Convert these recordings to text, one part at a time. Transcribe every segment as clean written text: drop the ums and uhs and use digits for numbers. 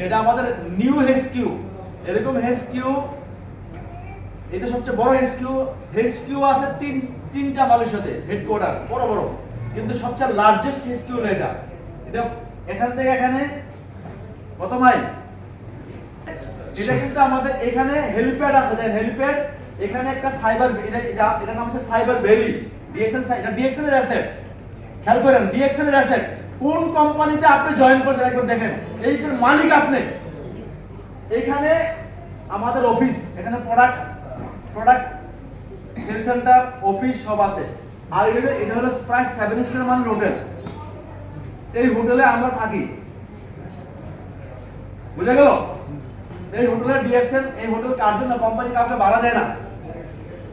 এটা আমাদের নিউ হেসকিউ। এরকম হেসকিউ, এটা সবচেয়ে বড় হেসকিউ। হেসকিউ আছে তিনটা মালয়েশিয়াতে হেডকোয়ার্টার বড় বড়, কিন্তু সবচেয়ে লার্জেস্ট হেসকিউ হলো এটা। এটা এখান থেকে এখানে কত মাইল? এটা কিন্তু আমাদের এখানে হেলিপ্যাড আছে, দেখেন হেলিপ্যাড। এখানে একটা সাইবার, এটা নাম হচ্ছে সাইবার ভ্যালি। ডিএক্সএন, এটা ডিএক্সএন এর অ্যাসেট। খেয়াল করেন, ডিএক্সএন এর অ্যাসেট। কোন কোম্পানিতে আপনি জয়েন করছেন একবার দেখেন, এইটার মালিক আপনি। এখানে আমাদের অফিস, এখানে প্রোডাক্ট সেল সেন্টার, অফিস সব আছে। আর এটা হলো প্রায় 7 স্টার মানের হোটেল। এই হোটেলে আমরা থাকি, বুঝা গেল? এই হোটেলের ডিএক্সএন, এই হোটেল কার জন্য? কোম্পানি কাউকে ভাড়া দেয় না।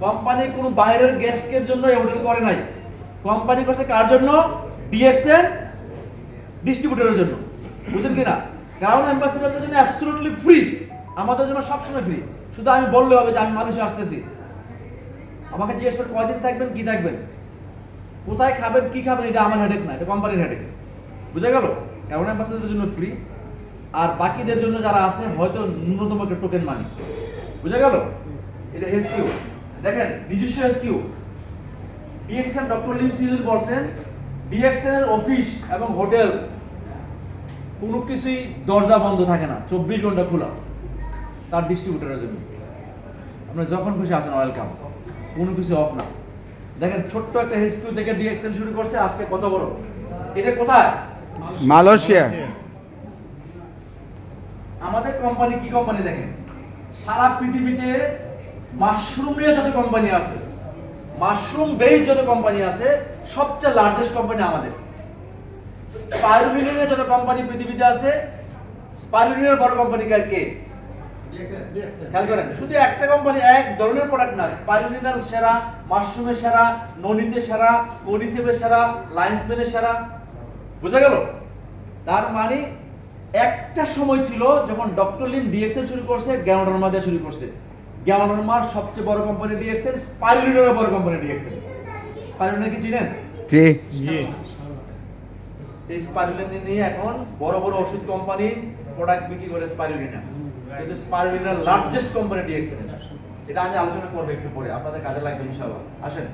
কোম্পানি কোনো বাইরের গেস্টের জন্য এই হোটেল করে নাই। কোম্পানি করছে কার জন্য? ডিএক্সএন ডিস্ট্রিবিউটরের জন্য। বুঝছেন কিনা? ক্রাউন অ্যাম্বাসেডরদের জন্য অ্যাবসলিউটলি ফ্রি, আমাদের জন্য সবসময় ফ্রি। শুধু আমি বললে হবে যে আমি মানুষে আসতেছি। আমাকে জিজ্ঞেস করে কয়দিন থাকবেন, কি থাকবেন, কোথায় খাবেন, কি খাবেন, এটা আমার হেডেক না, এটা কোম্পানির হেডেক। বুঝা গেল? ক্রাউন অ্যাম্বাসেডরদের জন্য ফ্রি, আর বাকিদের জন্য যারা আছে হয়তো ন্যূনতম একটা টোকেন মানি। বুঝা গেল? এটা হেসকিউ, দেখেন নিজস্ব হেসকিউ। ডিএক্সএন ডক্টর লিম সিজন বলছেন, ডিএক্সএন এর অফিস এবং হোটেল কোনো কিছুই দরজা বন্ধ থাকে না, 24 ঘন্টা খোলা তার ডিস্ট্রিবিউটরের জন্য। আপনি যখন খুশি আসেন, ওয়েলকাম, কোনো কিছু অফ না। দেখেন ছোট্ট একটা হেসকিউ থেকে ডিএক্সএন শুরু করছে, আজকে কত বড়। এটা কোথায়? মালয়েশিয়া। আমাদের কোম্পানি কি কোম্পানি দেখেন, সারা পৃথিবীতে মাশরুম নিয়ে যত কোম্পানি আছে, মাশরুম বেস যত কোম্পানি আছে, সবচেয়ে লার্জেস্ট কোম্পানি আমাদের। স্পাইরুলিনের যত কোম্পানি পৃথিবীতে আছে, স্পাইরুলিনের বড় কোম্পানি কে? খেয়াল করেন, শুধু একটা কোম্পানি, এক ধরনের প্রোডাক্ট না। স্পাইরুলিনার সেরা, মাশরুমের সেরা, ননিতে সেরা, কোডিসেপের সেরা, লাইন্সম্যানের সেরা। বুঝা গেল? তার মানে একটা সময় ছিল যখন ডক্টর লিম ডিএক্সএন শুরু করছে, গ্যানোডার্মা দিয়ে শুরু করছে। গ্যানোডার্মার সবচেয়ে বড় কোম্পানি ডিএক্সএন, স্পাইরুলিনের বড় কোম্পানি ডিএক্সএন। স্পাইরুলিন কি চিনেন? জি। এই স্পাইরুলিন নিয়ে এখন বড় বড় ওষুধ কোম্পানি প্রোডাক্ট বিক্রি করে স্পাইরুলিনা, কিন্তু স্পাইরুলিনার লার্জেস্ট কোম্পানি ডিএক্সএন। এটা আমি আলোচনা করবো একটু পরে, আপনাদের কাজে লাগবে ইনশাআল্লাহ। আসেন।